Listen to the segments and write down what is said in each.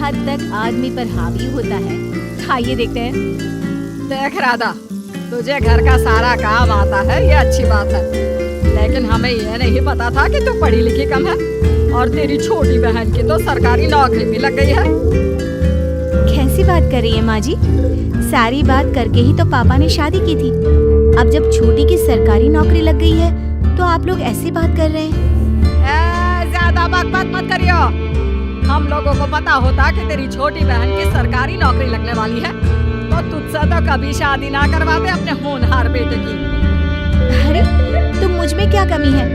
हद तक आदमी पर हावी होता है, आइए देखते हैं। देख राधा, तुझे घर का सारा काम आता है, ये अच्छी बात है, लेकिन हमें ये नहीं पता था कि तू पढ़ी लिखी कम है और तेरी छोटी बहन की तो सरकारी नौकरी भी लग गई है। कैसी बात कर रही है माँ जी? सारी बात करके ही तो पापा ने शादी की थी। अब जब छोटी की सरकारी नौकरी लग गई है तो आप लोग ऐसी बात कर रहे हैं? ज्यादा बात मत करियो। हम लोगों को पता होता कि तेरी छोटी बहन की सरकारी नौकरी लगने वाली है तो तुझसे तो कभी शादी ना करवाते अपने होनहार बेटे की। अरे तो मुझ में क्या कमी है?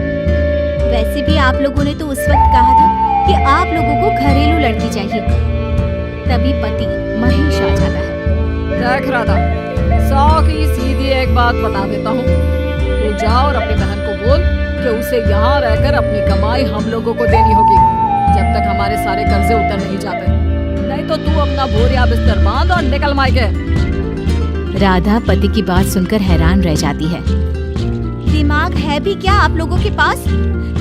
वैसे भी आप लोगों ने तो उस वक्त कहा था कि आप लोगों को घरेलू लड़की चाहिए, तभी पति महेश आ जाता है। देख राधा, 100 की सीधी एक बात बता देता हूँ, तू जा और अपनी बहन को बोल कि उसे यहाँ रहकर अपनी कमाई हम लोगों को देनी होगी जब तक हमारे सारे कर्जे उतर नहीं जाते, नहीं तो तू अपना बोरिया बिस्तर बांध और निकल मायके। राधा पति की बात सुनकर हैरान रह जाती है। दिमाग है भी क्या आप लोगों के पास?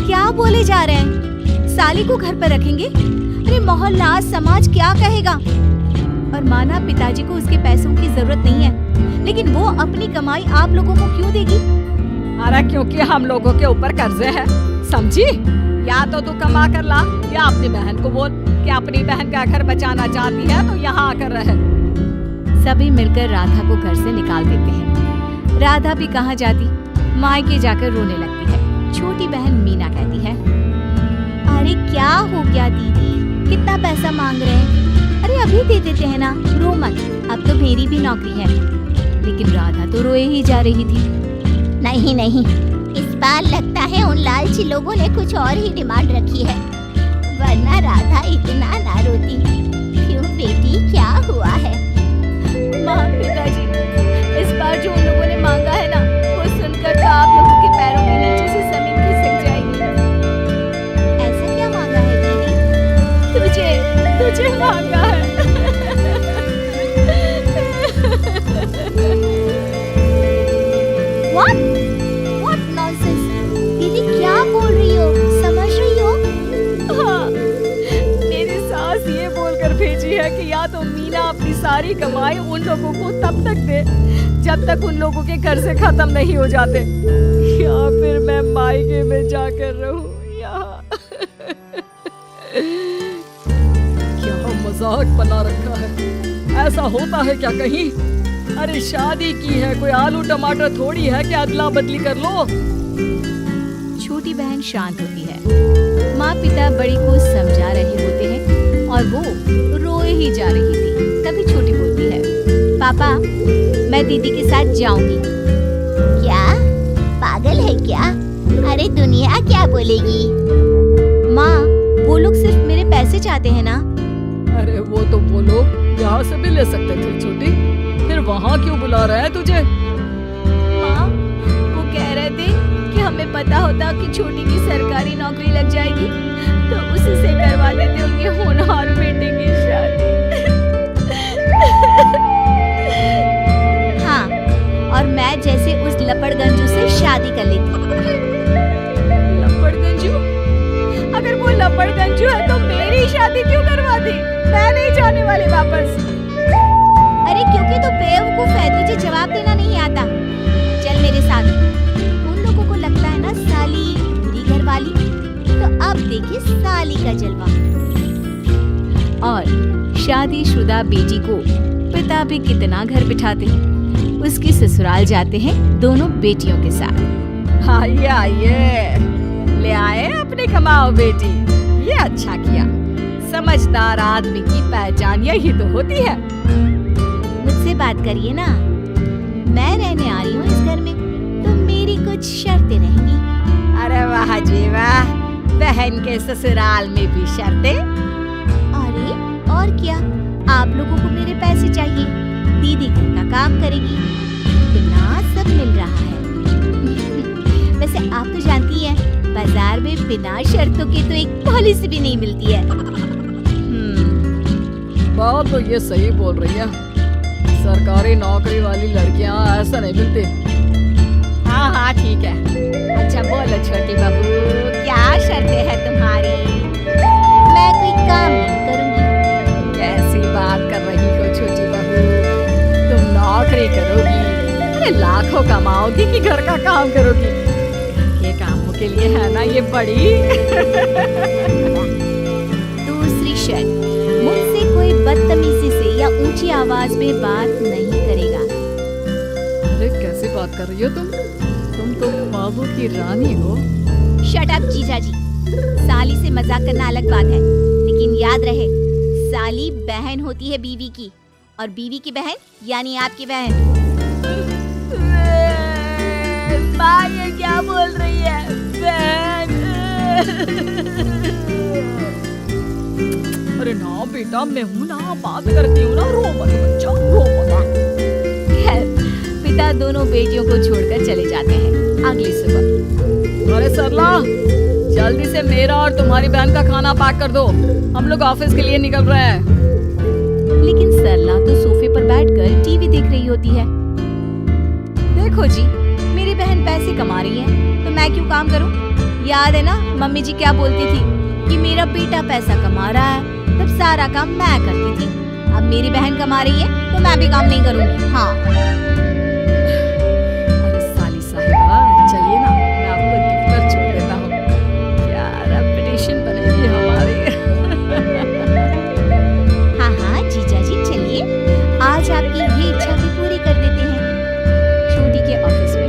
क्या बोले जा रहे हैं? साली को घर पर रखेंगे? अरे मोहल्ला समाज क्या कहेगा? और माना पिताजी को उसके पैसों की जरूरत नहीं है, लेकिन वो अपनी कमाई आप लोगों को क्यों देगी? अरे क्योंकि हम लोगों के ऊपर कर्जे हैं, समझी? या तो तू कमा कर ला या अपनी बहन को बोल कि अपनी बहन का घर बचाना चाहती है तो यहाँ आकर रहे। सभी मिलकर राधा को घर से निकाल देते हैं। राधा भी कहाँ जाती, मायके जाकर रोने लगती है। छोटी बहन मीना कहती है, अरे क्या हो गया दीदी, कितना पैसा मांग रहे हैं? अरे अभी दे देते हैं ना, रो मत, अब तो मेरी भी नौकरी है। लेकिन राधा तो रोए ही जा रही थी। नहीं नहीं, इस बार लगता है उन लालची लोगों ने कुछ और ही डिमांड रखी है, वरना राधा इतना ना रोती। क्यों बेटी, क्या हुआ है? माँ, पिताजी, इस बार जो उन लोगों ने मांगा है ना, वो सुनकर तो आप लोगों के पैरों के नीचे से जमीन खिसक जाएगी। ऐसा क्या मांगा है दीदी? तुझे मांगा है। What nonsense? दीदी क्या बोल रही हो? समझ रही हो? हाँ, मेरी सास ये बोलकर भेजी है कि या तो मीना अपनी सारी कमाई उन लोगों को तब तक दे जब तक उन लोगों के कर्जे खत्म नहीं हो जाते, या फिर मैं मायके में जाकर रहूं यहाँ। क्या मजाक बना रखा है? ऐसा होता है क्या कहीं? अरे शादी की है, कोई आलू टमाटर थोड़ी है कि अदला बदली कर लो। छोटी बहन शांत होती है। माँ पिता बड़ी को समझा रहे होते हैं और वो रोए ही जा रही थी। तभी छोटी बोलती है, पापा मैं दीदी के साथ जाऊंगी। क्या पागल है क्या? अरे दुनिया क्या बोलेगी? माँ, वो लोग सिर्फ मेरे पैसे चाहते हैं ना। अरे वो तो वो लोग यहाँ से भी ले सकते थे छोटी, फिर वहाँ क्यों बुला रहे हैं तुझे? माँ, वो कह रहे थे कि हमें पता होता कि छोटी की सरकारी नौकरी लग जाएगी तो उसी से करवा देते उनके होनहार बेटे की शादी। हाँ, और मैं जैसे उस लपड़गंजू से शादी कर लेती। लपड़गंजू? अगर वो लपड़गंजू है तो मेरी शादी क्यों करवा दी? मैं नहीं जाने वाली वापस। अरे क्योंकि तो बेवकूफ है, तुझे जवाब देना नहीं आता। चल मेरे साथ। उन लोगों को लगता है ना साली बुरी घरवाली, तो अब देखिए साली का जलवा। और शादीशुदा बेटी को पिता भी कितना घर बिठाते। उसकी ससुराल जाते हैं दोनों बेटियों के साथ। आइए आइए, ले आए अपने कमाओ बेटी, ये अच्छा किया। समझदार आदमी की पहचान यही तो होती है। मुझसे बात करिए ना, मैं रहने आ रही हूँ इस घर में, तो मेरी कुछ शर्तें रहेंगी। अरे वाह जी वाह, बहन के ससुराल में भी शर्तें? अरे और क्या, आप लोगों को मेरे पैसे चाहिए, दीदी घर का काम करेगी, इतना सब मिल रहा है। वैसे आप तो जानती हैं, बाजार में बिना शर्तों के तो एक पॉलिसी भी नहीं मिलती है। बात तो ये सही बोल रही है, सरकारी नौकरी वाली लड़कियां ऐसा नहीं मिलती। हाँ हाँ ठीक है। अच्छा बोलो छोटी बहू, क्या शर्तें हैं तुम्हारी? मैं कोई काम नहीं करूंगी। अरे लाखों कमाओगी कि घर का काम करोगी? ये कामों के लिए है ना ये बड़ी। दूसरी शर्त, मुझसे कोई बदतमीजी से या ऊंची आवाज में बात नहीं करेगा। अरे कैसी बात कर रही हो तुम? तुम तो बाबू की रानी हो। शट अप जीजा जी। साली से मजाक करना अलग बात है, लेकिन याद रहे साली बहन होती है बीवी की, और बीवी की बहन यानी आपकी बहन। माँ ये क्या बोल रही है? बहन। अरे ना बेटा, मैं हूँ ना, बात करती हूँ ना, रो मत बच्चा, रो मत। खैर पिता दोनों बेटियों को छोड़कर चले जाते हैं। अगली सुबह अरे सरला, जल्दी से मेरा और तुम्हारी बहन का खाना पैक कर दो, हम लोग ऑफिस के लिए निकल रहे हैं। लेकिन सरला तो सोफे पर बैठकर टीवी देख रही होती है। देखो जी, मेरी बहन पैसे कमा रही है तो मैं क्यों काम करूं? याद है ना मम्मी जी क्या बोलती थी कि मेरा बेटा पैसा कमा रहा है, तब सारा काम मैं करती थी। अब मेरी बहन कमा रही है तो मैं भी काम नहीं करूंगी। हाँ अरे साली साहिबा, चलिए ना, मैं आपको गिफ्ट पर छोड़ देता हूँ। क्या रेपुटेशन बनेगी हमारी। हाँ हाँ जीजा जी चलिए, आज आपकी ये इच्छा भी पूरी कर देते हैं। छोटी के ऑफिस में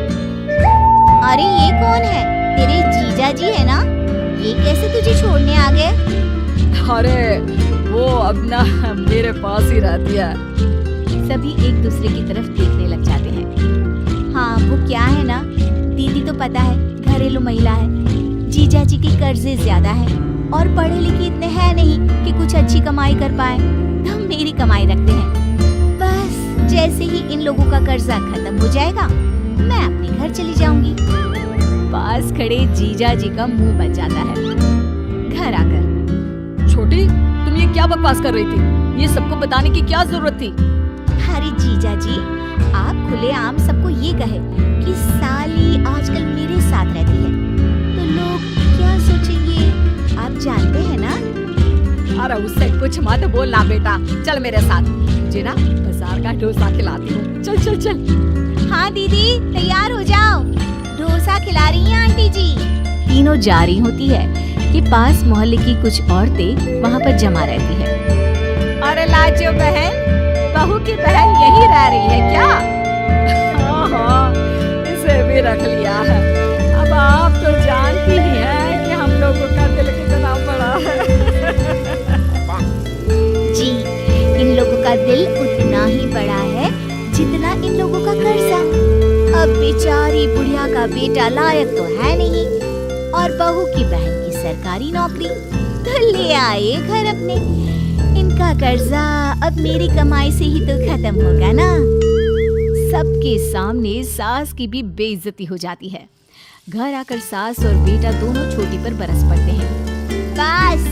अरे ये कौन है? तेरे जीजा जी है ना? ये कैसे तुझे छोड़ने आ गए? अरे वो अब ना मेरे पास ही रहती है। सभी एक दूसरे की तरफ देखने लग जाते हैं। हाँ वो क्या है ना, दीदी तो पता है घरेलू महिला है, जीजा जी के कर्जे ज्यादा है और पढ़े लिखे इतने हैं नहीं कि कुछ अच्छी कमाई कर पाए, तो मेरी कमाई रखते हैं। बस जैसे ही इन लोगों का कर्जा खत्म हो जाएगा मैं अपने घर चली जाऊंगी। पास खड़े जीजा जी का मुंह बन जाता है। घर आकर छोटी, तुम ये क्या बकवास कर रही थी? ये सबको बताने की क्या जरूरत थी? अरे जीजा जी, आप खुलेआम सबको ये कहे कि साली आजकल मेरे साथ रहती है तो लोग क्या सोचेंगे, आप जानते हैं ना? अरे उससे कुछ मत बोलना बेटा, चल मेरे साथ, मुझे ना बाजार का डोसा खिलाती हूँ। चल चल चल। हाँ दीदी तैयार हो जाओ, डोसा खिला रही हैं आंटी जी। तीनों जा रही होती है कि पास मोहल्ले की कुछ औरतें वहाँ पर जमा रहती है। अरे लाजो बहन, बहू की बहन यही रह रही है क्या? हाँ हाँ, इसे भी रख लिया है। अब आप तो जानती ही हैं कि हम लोगों का दिल कितना बड़ा है। जी, इन लोगों का दिल उतना ही बड़ा है जितना इन लोगों का कर्जा। अब बेचारी बुढ़िया का बेटा लायक तो है नहीं और बहू की बहन की सरकारी नौकरी, तो ले आए घर अपने। इनका कर्जा अब मेरी कमाई से ही तो खत्म होगा ना। सबके सामने सास की भी बेइज्जती हो जाती है। घर आकर सास और बेटा दोनों छोटी पर बरस पड़ते हैं। बस,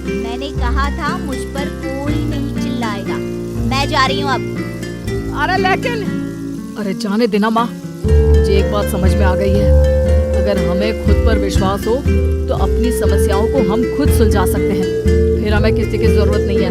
मैंने कहा था मुझ पर कोई नहीं चिल्लाएगा। मैं जा रही हूँ अब। अरे लेकिन, अरे जाने देना माँ, मुझे एक बात समझ में आ गई है, अगर हमें खुद पर विश्वास हो तो अपनी समस्याओं को हम खुद सुलझा सकते हैं, फिर हमें किसी की जरूरत नहीं है।